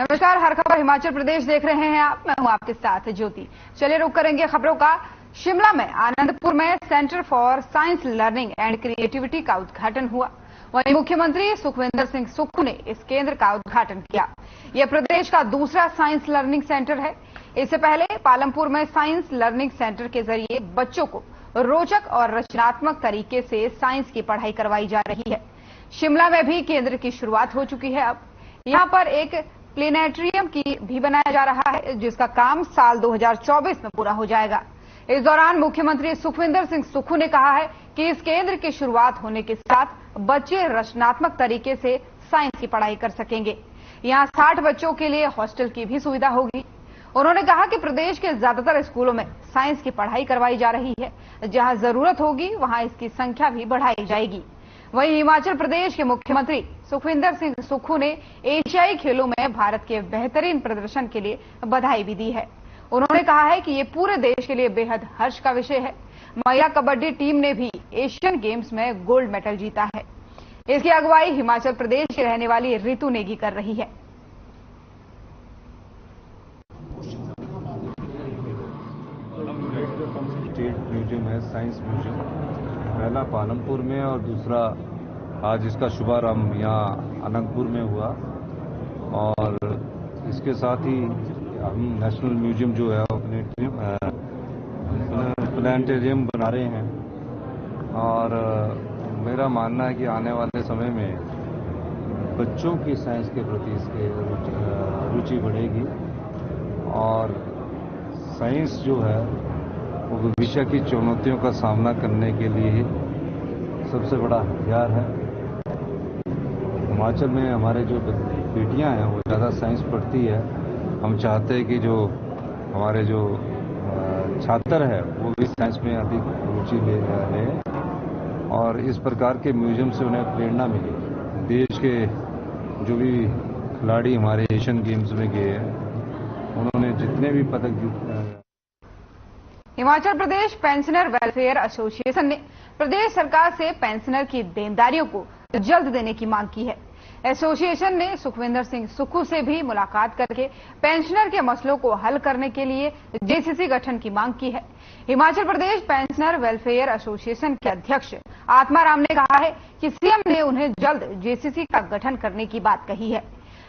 नमस्कार, हर खबर हिमाचल प्रदेश देख रहे हैं आप। मैं हूं आपके साथ ज्योति। चलिए रुक करेंगे खबरों का। शिमला में आनंदपुर में centre for science learning and creativity का उद्घाटन हुआ। वहीं मुख्यमंत्री सुखविंदर सिंह सुक्खू ने इस केंद्र का उद्घाटन किया। यह प्रदेश का दूसरा साइंस लर्निंग सेंटर है। इससे पहले पालमपुर में साइंस लर्निंग सेंटर के जरिए बच्चों को रोचक और रचनात्मक तरीके से साइंस की पढ़ाई करवाई जा रही है। शिमला में भी केंद्र की शुरुआत हो चुकी है। अब यहां पर एक प्लेनेटरियम की भी बनाया जा रहा है, जिसका काम साल 2024 में पूरा हो जाएगा। इस दौरान मुख्यमंत्री सुखविंदर सिंह सुक्खू ने कहा है कि इस केंद्र की शुरुआत होने के साथ बच्चे रचनात्मक तरीके से साइंस की पढ़ाई कर सकेंगे। यहां 60 बच्चों के लिए हॉस्टल की भी सुविधा होगी। उन्होंने कहा कि प्रदेश के ज्यादातर स्कूलों में साइंस की पढ़ाई करवाई जा रही है। जहां जरूरत होगी वहां इसकी संख्या भी बढ़ाई जाएगी। वहीं हिमाचल प्रदेश के मुख्यमंत्री सुखविंदर सिंह सुक्खू ने एशियाई खेलों में भारत के बेहतरीन प्रदर्शन के लिए बधाई भी दी है। उन्होंने कहा है कि ये पूरे देश के लिए बेहद हर्ष का विषय है। महिला कबड्डी टीम ने भी एशियन गेम्स में गोल्ड मेडल जीता है। इसकी अगुवाई हिमाचल प्रदेश की रहने वाली ऋतु नेगी कर रही है। स्टेट म्यूजियम है, साइंस म्यूजियम, पहला पालमपुर में और दूसरा आज इसका शुभारंभ यहाँ अनंतपुर में हुआ। और इसके साथ ही हम नेशनल म्यूजियम जो है प्लानिटेरियम बना रहे हैं। और मेरा मानना है कि आने वाले समय में बच्चों की साइंस के प्रति इसके रुचि बढ़ेगी और साइंस जो है वो भविष्य की चुनौतियों का सामना करने के लिए सबसे बड़ा हथियार है। हिमाचल में हमारे जो बेटियां हैं वो ज़्यादा साइंस पढ़ती है। हम चाहते हैं कि जो हमारे जो छात्र है वो भी साइंस में अधिक रुचि ले और इस प्रकार के म्यूजियम से उन्हें प्रेरणा मिले। देश के जो भी खिलाड़ी हमारे एशियन गेम्स में गए हैं उन्होंने जितने भी पदक जीते। Himachal Pradesh pensioner welfare association ने प्रदेश सरकार से पेंशनर की देनदारियों को जल्द देने की मांग की है। एसोसिएशन ने सुखविंदर सिंह सुक्खू से भी मुलाकात करके पेंशनर के मसलों को हल करने के लिए जेसीसी गठन की मांग की है। Himachal Pradesh pensioner welfare association के अध्यक्ष आत्माराम ने कहा है कि सीएम ने उन्हें जल्द जेसीसी का गठन करने की बात कही है।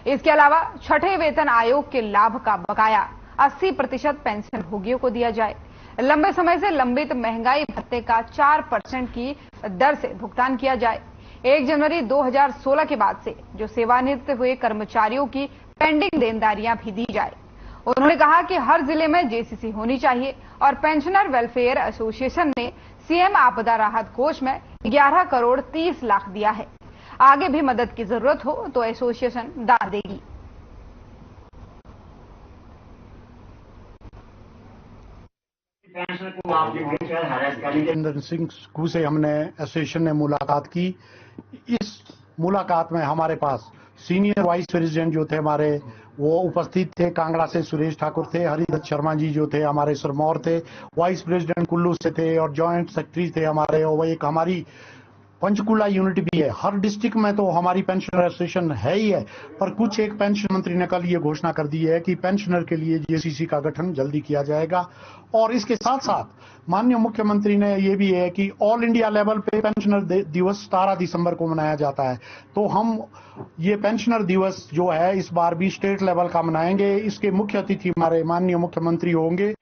इसके अलावा छठे वेतन आयोग के लाभ का बकाया 80% पेंशन भोगियों को दिया जाए। लंबे समय से लंबित महंगाई भत्ते का 4% की दर से भुगतान किया जाए। 1 जनवरी 2016 के बाद से जो सेवानिवृत्त हुए कर्मचारियों की पेंडिंग देनदारियां भी दी जाए। उन्होंने कहा कि हर जिले में जेसीसी होनी चाहिए और पेंशनर वेलफेयर एसोसिएशन ने सीएम आपदा राहत कोष में 11 करोड़ 30 लाख दिया है। आगे भी मदद की जरूरत हो तो एसोसिएशन दान देगी। सुखविंदर सिंह सुक्खू से हमने एसोसिएशन ने मुलाकात की। इस मुलाकात में हमारे पास सीनियर वाइस प्रेसिडेंट जो थे हमारे वो उपस्थित थे। कांगड़ा से सुरेश ठाकुर थे, हरिदत्त शर्मा जी जो थे हमारे सिरमौर थे, वाइस प्रेसिडेंट कुल्लू से थे और जॉइंट सेक्रेटरी थे हमारे। और वो एक हमारी पंचकुला यूनिट भी है। हर डिस्ट्रिक्ट में तो हमारी पेंशनर एसोसिएशन है ही है, पर कुछ एक पेंशन मंत्री ने कल ये घोषणा कर दी है कि पेंशनर के लिए जेसीसी का गठन जल्दी किया जाएगा। और इसके साथ साथ माननीय मुख्यमंत्री ने ये भी है कि ऑल इंडिया लेवल पे पेंशनर दिवस 17 दिसंबर को मनाया जाता है। तो हम ये पेंशनर दिवस जो है इस बार भी स्टेट लेवल का मनाएंगे। इसके मुख्य अतिथि हमारे माननीय मुख्यमंत्री होंगे।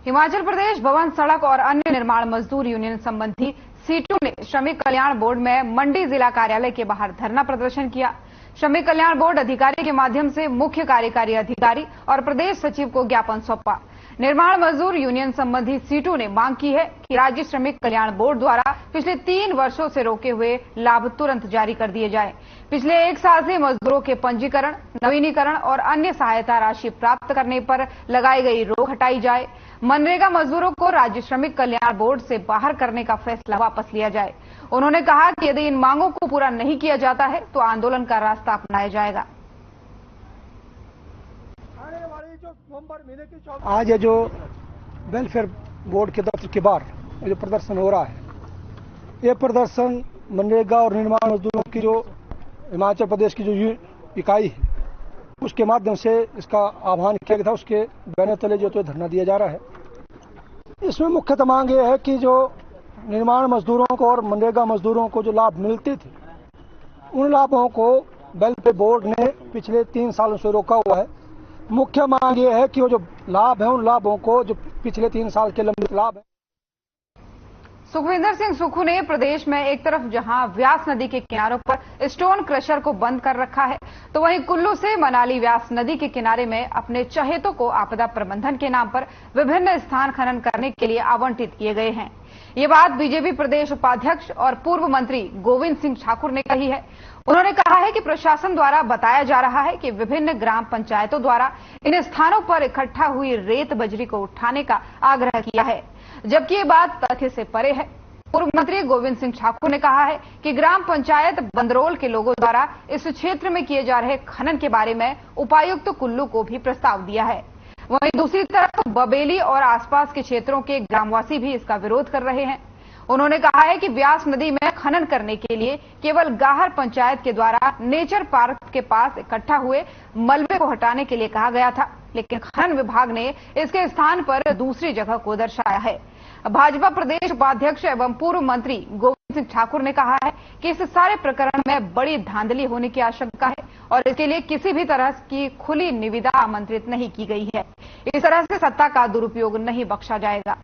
हिमाचल प्रदेश भवन, सड़क और अन्य निर्माण मजदूर यूनियन संबंधी सीटू ने श्रमिक कल्याण बोर्ड में मंडी जिला कार्यालय के बाहर धरना प्रदर्शन किया। श्रमिक कल्याण बोर्ड अधिकारी के माध्यम से मुख्य कार्यकारी अधिकारी और प्रदेश सचिव को ज्ञापन सौंपा। निर्माण मजदूर यूनियन संबंधी सीटू ने मांग की है कि राज्य श्रमिक कल्याण बोर्ड द्वारा पिछले 3 वर्षों से रोके हुए लाभ तुरंत जारी कर दिए जाए। पिछले 1 साल से मजदूरों के पंजीकरण, नवीनीकरण और अन्य सहायता राशि प्राप्त करने पर लगाई गई रोक हटाई जाए। मनरेगा मजदूरों को राज्य श्रमिक कल्याण बोर्ड से बाहर करने का फैसला वापस लिया जाए। उन्होंने कहा कि यदि इन मांगों को पूरा नहीं किया जाता है तो आंदोलन का रास्ता अपनाया जाएगा। आज ये जो वेलफेयर बोर्ड के दफ्तर के बाहर जो प्रदर्शन हो रहा है, ये प्रदर्शन मनरेगा और निर्माण मजदूरों की जो हिमाचल प्रदेश की जो इकाई है उसके माध्यम से इसका आह्वान किया गया था। उसके बैनर तले जो तो धरना दिया जा रहा है। इसमें मुख्यतः मांग ये है कि जो निर्माण मजदूरों को और मनरेगा मजदूरों को जो लाभ मिलते थे उन लाभों को वेलफेयर बोर्ड ने पिछले 3 सालों से रोका हुआ है। मुख्य मांग ये है कि वो जो लाभ है उन लाभों को जो पिछले 3 साल के लंबित लाभ है। सुखविंदर सिंह सुक्खू ने प्रदेश में एक तरफ जहां व्यास नदी के किनारों पर स्टोन क्रशर को बंद कर रखा है तो वहीं कुल्लू से मनाली व्यास नदी के किनारे में अपने चहेतों को आपदा प्रबंधन के नाम पर विभिन्न स्थान खनन करने के लिए आवंटित किए गए हैं। ये बात बीजेपी प्रदेश उपाध्यक्ष और पूर्व मंत्री गोविंद सिंह ठाकुर ने कही है। उन्होंने कहा है कि प्रशासन द्वारा बताया जा रहा है कि विभिन्न ग्राम पंचायतों द्वारा इन स्थानों पर इकट्ठा हुई रेत बजरी को उठाने का आग्रह किया है, जबकि ये बात तथ्य से परे है। पूर्व मंत्री गोविंद सिंह ठाकुर ने कहा है कि ग्राम पंचायत बंदरोल के लोगों द्वारा इस क्षेत्र में किए जा रहे खनन के बारे में उपायुक्त कुल्लू को भी प्रस्ताव दिया है। वहीं दूसरी तरफ बबेली और आसपास के क्षेत्रों के ग्रामवासी भी इसका विरोध कर रहे हैं। उन्होंने कहा है कि व्यास नदी में खनन करने के लिए केवल गाहर पंचायत के द्वारा नेचर पार्क के पास इकट्ठा हुए मलबे को हटाने के लिए कहा गया था, लेकिन खनन विभाग ने इसके स्थान पर दूसरी जगह को दर्शाया है। भाजपा प्रदेश उपाध्यक्ष एवं पूर्व मंत्री गोविंद सिंह ठाकुर ने कहा है कि इस सारे प्रकरण में बड़ी धांधली होने की आशंका है और इसके लिए किसी भी तरह की खुली निविदा आमंत्रित नहीं की गई है। इस तरह से सत्ता का दुरुपयोग नहीं बख्शा जाएगा।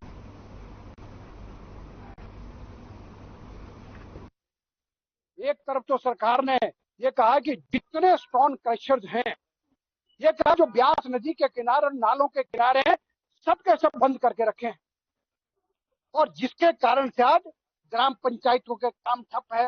एक तरफ तो सरकार ने ये कहा कि जितने स्टोन क्रशर्स हैं, ये कहा जो ब्यास नदी के किनारे और नालों के किनारे हैं, सबके सब बंद करके रखे हैं और जिसके कारण से आज ग्राम पंचायतों के काम ठप है,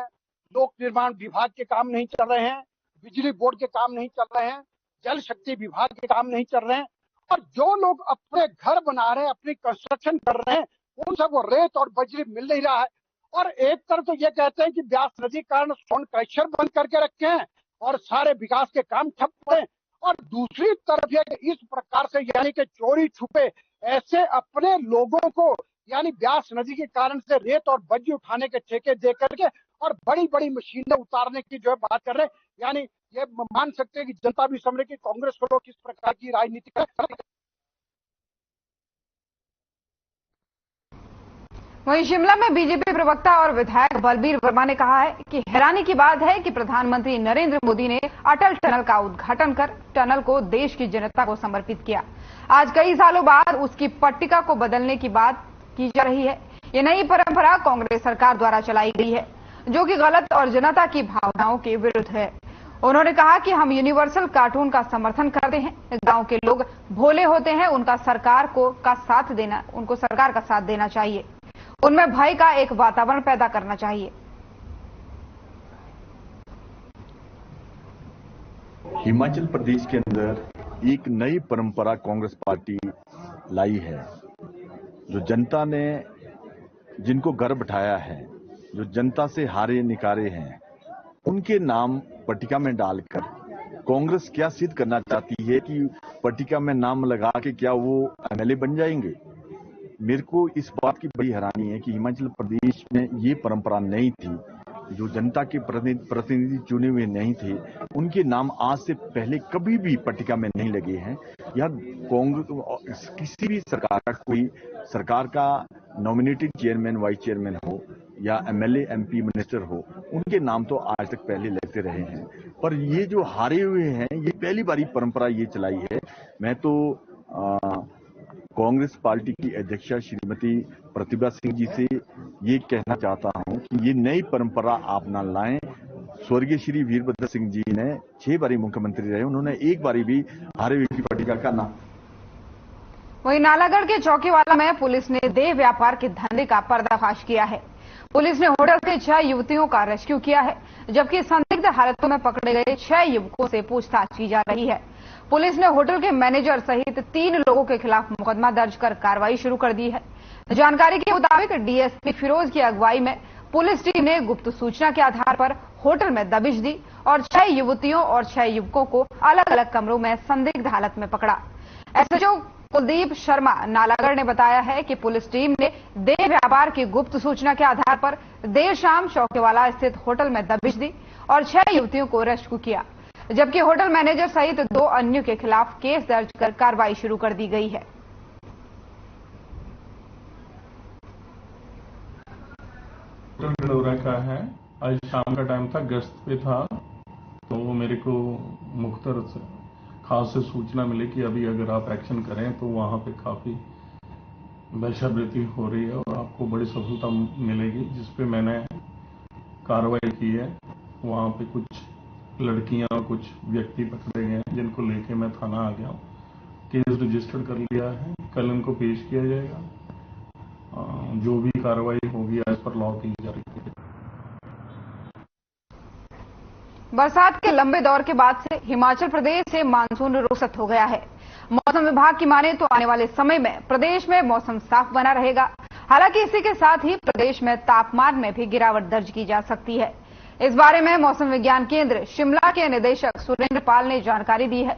लोक निर्माण विभाग के काम नहीं चल रहे हैं, बिजली बोर्ड के काम नहीं चल रहे हैं, जल शक्ति विभाग के काम नहीं चल रहे हैं और जो लोग अपने घर बना रहे हैं, अपनी कंस्ट्रक्शन कर रहे हैं, उन सबको रेत और बजरी मिल नहीं रहा है। और एक तरफ तो ये कहते हैं कि ब्यास नदी कारण स्टोन क्रशर बंद करके रखे हैं और सारे विकास के काम ठप हुए, और दूसरी तरफ ये इस प्रकार से यानी कि चोरी छुपे ऐसे अपने लोगों को यानी ब्यास नदी के कारण से रेत और बजरी उठाने के ठेके दे करके और बड़ी बड़ी मशीनें उतारने की जो है बात कर रहे हैं। यानी ये मान सकते हैं कि जनता भी समझ रही कि कांग्रेस को लोग किस प्रकार की राजनीति कर। वहीं शिमला में बीजेपी प्रवक्ता और विधायक बलबीर वर्मा ने कहा है कि हैरानी की बात है कि प्रधानमंत्री नरेंद्र मोदी ने अटल टनल का उद्घाटन कर टनल को देश की जनता को समर्पित किया। आज कई सालों बाद उसकी पट्टिका को बदलने की बात की जा रही है। ये नई परंपरा कांग्रेस सरकार द्वारा चलाई गई है, जो कि गलत और जनता की भावनाओं के विरुद्ध है। उन्होंने कहा कि हम यूनिवर्सल कार्टून का समर्थन करते हैं। गांव के लोग भोले होते हैं, उनको सरकार का साथ देना चाहिए। उनमें भय का एक वातावरण पैदा करना चाहिए। हिमाचल प्रदेश के अंदर एक नई परंपरा कांग्रेस पार्टी लाई है। जो जनता ने जिनको घर बिठाया है, जो जनता से हारे निकारे हैं, उनके नाम पट्टिका में डालकर कांग्रेस क्या सिद्ध करना चाहती है कि पट्टिका में नाम लगा के क्या वो एमएलए बन जाएंगे। मेरे को इस बात की बड़ी हैरानी है कि हिमाचल प्रदेश में ये परंपरा नहीं थी। जो जनता के प्रतिनिधि चुने हुए नहीं थे, उनके नाम आज से पहले कभी भी पट्टिका में नहीं लगे हैं। या कांग्रेस किसी भी सरकार का नॉमिनेटेड चेयरमैन, वाइस चेयरमैन हो या एमएलए, एमपी, मिनिस्टर हो, उनके नाम तो आज तक पहले लगते रहे हैं। पर ये जो हारे हुए हैं, ये पहली बारी परंपरा ये चलाई है। मैं तो कांग्रेस पार्टी की अध्यक्षा श्रीमती प्रतिभा सिंह जी से ये कहना चाहता हूं कि ये नई परंपरा आप ना लाएं। स्वर्गीय श्री वीरभद्र सिंह जी ने 6 बारी मुख्यमंत्री रहे, उन्होंने एक बारी भी हारे हुए की पट्टिका का नाम। वहीं नालागढ़ के चौकीवाला में पुलिस ने देह व्यापार के धंधे का पर्दाफाश किया है। पुलिस ने होटल से 6 युवतियों का रेस्क्यू किया है, जबकि संदिग्ध हालतों में पकड़े गए 6 युवकों से पूछताछ की जा रही है। पुलिस ने होटल के मैनेजर सहित 3 लोगों के खिलाफ मुकदमा दर्ज कर कार्रवाई शुरू कर दी है। जानकारी के मुताबिक डीएसपी फिरोज की अगुवाई में पुलिस टीम ने गुप्त सूचना के आधार पर होटल में दबिश दी और 6 युवतियों और 6 युवकों को अलग अलग कमरों में संदिग्ध हालत में पकड़ा। एसएचओ कुलदीप शर्मा नालागढ़ ने बताया है कि पुलिस टीम ने देह व्यापार की गुप्त सूचना के आधार पर देर शाम चौकीवाला स्थित होटल में दबिश दी और 6 युवतियों को रेस्क्यू किया। जबकि होटल मैनेजर सहित 2 अन्यों के खिलाफ केस दर्ज कर कार्रवाई शुरू कर दी गई है। होटल गडोरा का है, आज शाम का टाइम था, गश्त पे था, तो मेरे को मुख्तर से खास से सूचना मिली कि अभी अगर आप एक्शन करें तो वहां पे काफी वेश्यावृत्ति हो रही है और आपको बड़ी सफलता मिलेगी, जिसपे मैंने कार्रवाई की है। वहां पे कुछ लड़कियां, कुछ व्यक्ति पकड़े गए हैं, जिनको लेके मैं थाना आ गया हूँ। केस रजिस्टर कर लिया है, कल इनको पेश किया जाएगा। जो भी कार्रवाई होगी एज पर लॉ की जा रही है। बरसात के लंबे दौर के बाद से हिमाचल प्रदेश से मानसून रुखसत हो गया है। मौसम विभाग की माने तो आने वाले समय में प्रदेश में मौसम साफ बना रहेगा। हालांकि इसी के साथ ही प्रदेश में तापमान में भी गिरावट दर्ज की जा सकती है। इस बारे में मौसम विज्ञान केंद्र शिमला के निदेशक सुरेंद्र पाल ने जानकारी दी है।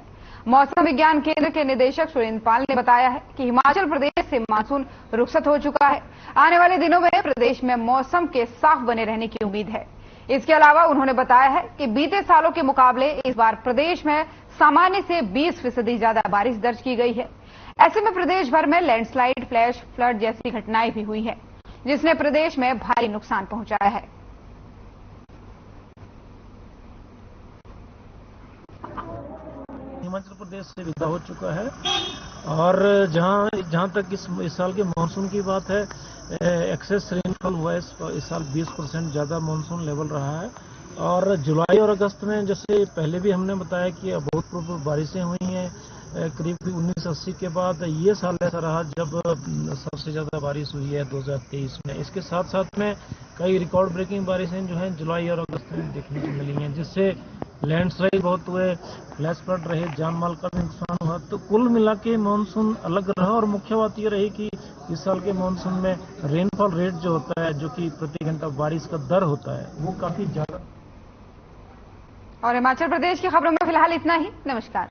मौसम विज्ञान केंद्र के निदेशक सुरेंद्र पाल ने बताया है कि हिमाचल प्रदेश से मानसून रुखसत हो चुका है। आने वाले दिनों में प्रदेश में मौसम के साफ बने रहने की उम्मीद है। इसके अलावा उन्होंने बताया है कि बीते सालों के मुकाबले इस बार प्रदेश में सामान्य से 20% ज्यादा बारिश दर्ज की गई है। ऐसे में प्रदेश भर में लैंडस्लाइड, फ्लैश फ्लड जैसी घटनाएं भी हुई है, जिसने प्रदेश में भारी नुकसान पहुंचाया है। हिमाचल प्रदेश से विदा हो चुका है और जहां तक इस साल के मानसून की बात है, एक्सेस रेनफॉल हुआ है इस साल 20% ज़्यादा मानसून लेवल रहा है। और जुलाई और अगस्त में जैसे पहले भी हमने बताया कि अभूतपूर्व बारिशें हुई हैं करीब 1980 के बाद। ये साल ऐसा रहा जब सबसे ज़्यादा बारिश हुई है 2023 में। इसके साथ साथ में कई रिकॉर्ड ब्रेकिंग बारिशें जो हैं जुलाई और अगस्त में देखने को मिली हैं, जिससे लैंडस्लाइड बहुत हुए, फ्लैश फ्लड रहे, जान माल का भी नुकसान हुआ। तो कुल मिला के मानसून अलग रहा और मुख्य बात यह रही कि इस साल के मानसून में रेनफॉल रेट जो होता है, जो कि प्रति घंटा बारिश का दर होता है, वो काफी ज्यादा। और हिमाचल प्रदेश की खबरों में फिलहाल इतना ही। नमस्कार।